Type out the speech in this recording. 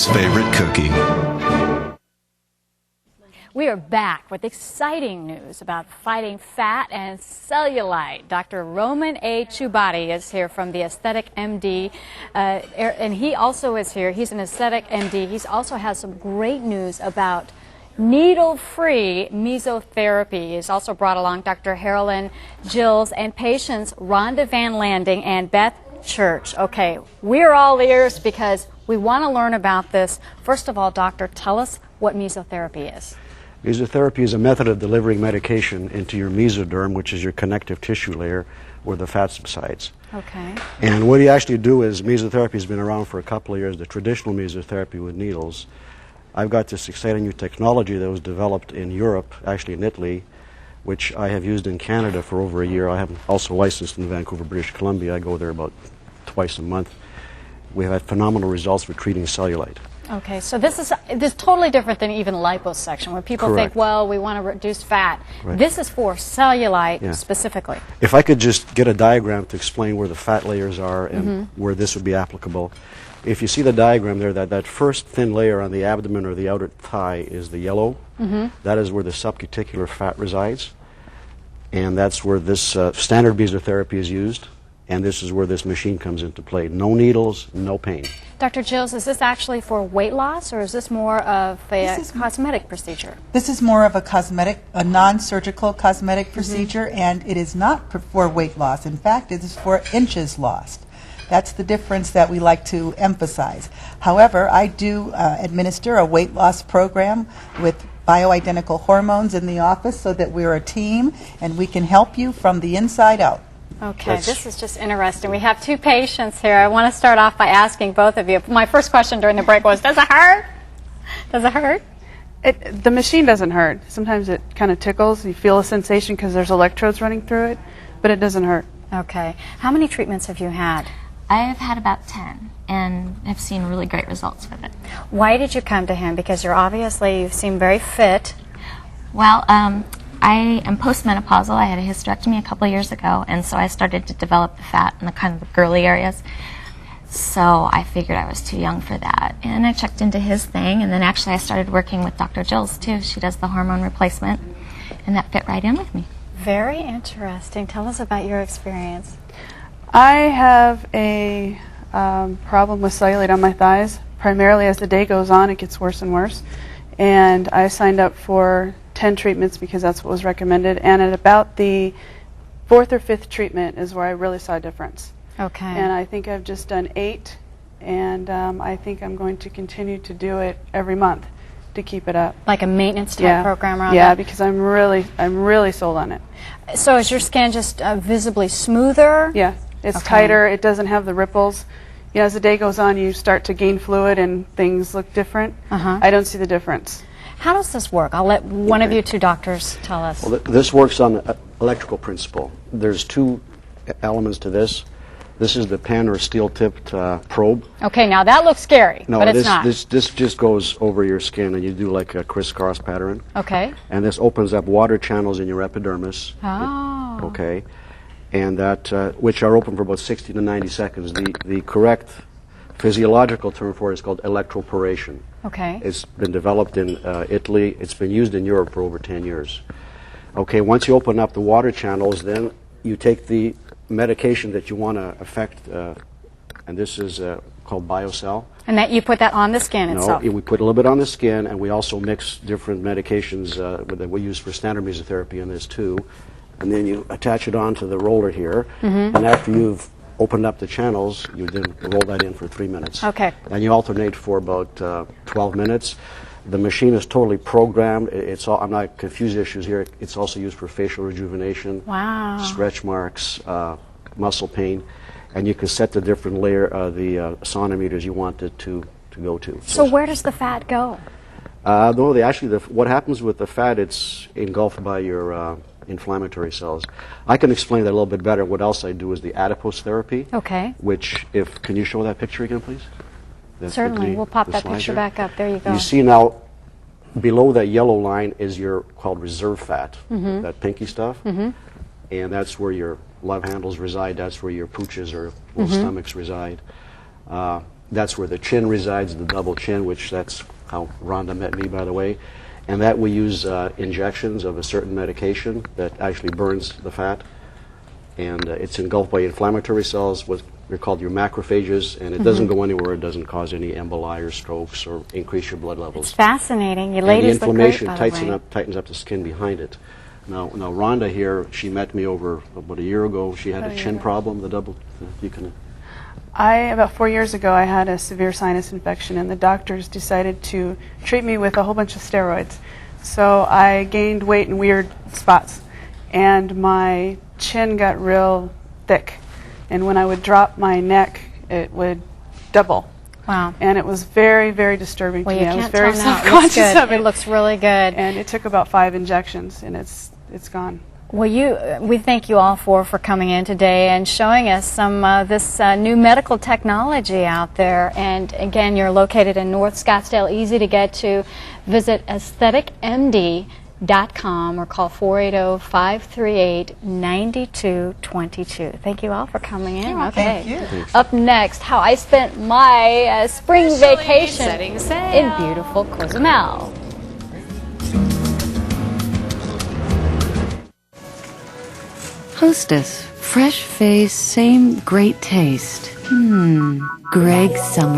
Favorite cookie. We are back with exciting news about fighting fat and cellulite. Dr. Roman A. Chubati is here from the AestheticMD, and he also is here. He's an AestheticMD. He also has some great news about needle-free mesotherapy. He's also brought along Dr. Harolyn Gills and patients Rhonda Van Landing and Beth Church. Okay, we're all ears because we want to learn about this. First of all, doctor, tell us what mesotherapy is. Mesotherapy is a method of delivering medication into your mesoderm, which is your connective tissue layer where the fat subsides. Okay. And what you actually do is, mesotherapy has been around for a couple of years, the traditional mesotherapy with needles. I've got this exciting new technology that was developed in Europe, actually in Italy, which I have used in Canada for over a year. I am also licensed in Vancouver, British Columbia. I go there about twice a month. We have had phenomenal results for treating cellulite. Okay, so this is totally different than even liposuction, where people Correct. think, well, we want to reduce fat. Right. This is for cellulite specifically. If I could just get a diagram to explain where the fat layers are and where this would be applicable. If you see the diagram there, that first thin layer on the abdomen or the outer thigh is the yellow. That is where the subcuticular fat resides. And that's where this standard mesotherapy is used. And this is where this machine comes into play. No needles, no pain. Dr. Gills, is this actually for weight loss, or is this more of a cosmetic procedure? This is more of a cosmetic, a non-surgical cosmetic procedure, and it is not for weight loss. In fact, it is for inches lost. That's the difference that we like to emphasize. However, I do administer a weight loss program with bioidentical hormones in the office so that we're a team and we can help you from the inside out. Okay, this is just interesting. We have two patients here. I want to start off by asking both of you. My first question during the break was, does it hurt? Does it hurt? The machine doesn't hurt. Sometimes it kind of tickles. You feel a sensation because there's electrodes running through it, but it doesn't hurt. Okay. How many treatments have you had? I've had about 10 and have seen really great results with it. Why did you come to him? Because you seem very fit. Well, I am postmenopausal. I had a hysterectomy a couple of years ago, and so I started to develop the fat in the kind of the girly areas. So I figured I was too young for that. And I checked into his thing, and then actually I started working with Dr. Gills, too. She does the hormone replacement, and that fit right in with me. Very interesting. Tell us about your experience. I have a problem with cellulite on my thighs. Primarily as the day goes on, it gets worse and worse. And I signed up for 10 treatments because that's what was recommended. And at about the 4th or 5th treatment is where I really saw a difference. Okay. And I think I've just done 8. And I think I'm going to continue to do it every month to keep it up. Like a maintenance type program around Yeah, that? because I'm really sold on it. So is your skin just visibly smoother? Yeah, it's tighter. It doesn't have the ripples. Yeah, as the day goes on, you start to gain fluid and things look different. I don't see the difference. How does this work? I'll let one of you two doctors tell us. Well, this works on the electrical principle. There's 2 elements to this. This is the pen or steel-tipped probe. Okay, now that looks scary, but it's not. This just goes over your skin, and you do like a crisscross pattern. Okay. And this opens up water channels in your epidermis. Oh. Okay. And that, which are open for about 60 to 90 seconds. The correct physiological term for it is called electroporation. Okay. It's been developed in Italy. It's been used in Europe for over 10 years. Okay, once you open up the water channels, then you take the medication that you want to affect, and this is called BioCell. And that you put that on the skin itself? No, we put a little bit on the skin, and we also mix different medications that we use for standard mesotherapy in this too. And then you attach it onto the roller here, and after you've opened up the channels, you then roll that in for 3 minutes. Okay. And you alternate for about 12 minutes. The machine is totally programmed. I'm not confused issues here. It's also used for facial rejuvenation, stretch marks, muscle pain, and you can set the different layer of the sonometers you want it to go to. So where does the fat go? No, what happens with the fat, it's engulfed by your inflammatory cells. I can explain that a little bit better. What else I do is the adipose therapy. Okay. Which, can you show that picture again, please? Certainly. We'll pop that picture back up. There you go. You see now, below that yellow line is your called reserve fat, that pinky stuff, and that's where your love handles reside. That's where your pooches or little stomachs reside. That's where the chin resides, the double chin, which that's how Rhonda met me, by the way. And that we use injections of a certain medication that actually burns the fat. And it's engulfed by inflammatory cells, what they're called your macrophages, and it doesn't go anywhere. It doesn't cause any emboli or strokes or increase your blood levels. It's fascinating. You And ladies the look great, inflammation by the way. tightens up the skin behind it. Now Rhonda here, she met me over about a year ago. She had a chin problem, the double, you can... About 4 years ago, I had a severe sinus infection, and the doctors decided to treat me with a whole bunch of steroids. So I gained weight in weird spots, and my chin got real thick. And when I would drop my neck, it would double. Wow. And it was very, very disturbing Well, to you me. I was can't very tell now. It looks self-conscious good. of It looks really good. And it took about 5 injections, and it's gone. Well, we thank you all for coming in today and showing us some this new medical technology out there. And again, you're located in North Scottsdale, easy to get to. Visit AestheticMD.com or call 480-538-9222. Thank you all for coming in. Okay. Thank you. Up next, how I spent my spring vacation setting sail. in beautiful Cozumel. Hostess, fresh face, same great taste. Greg Summer.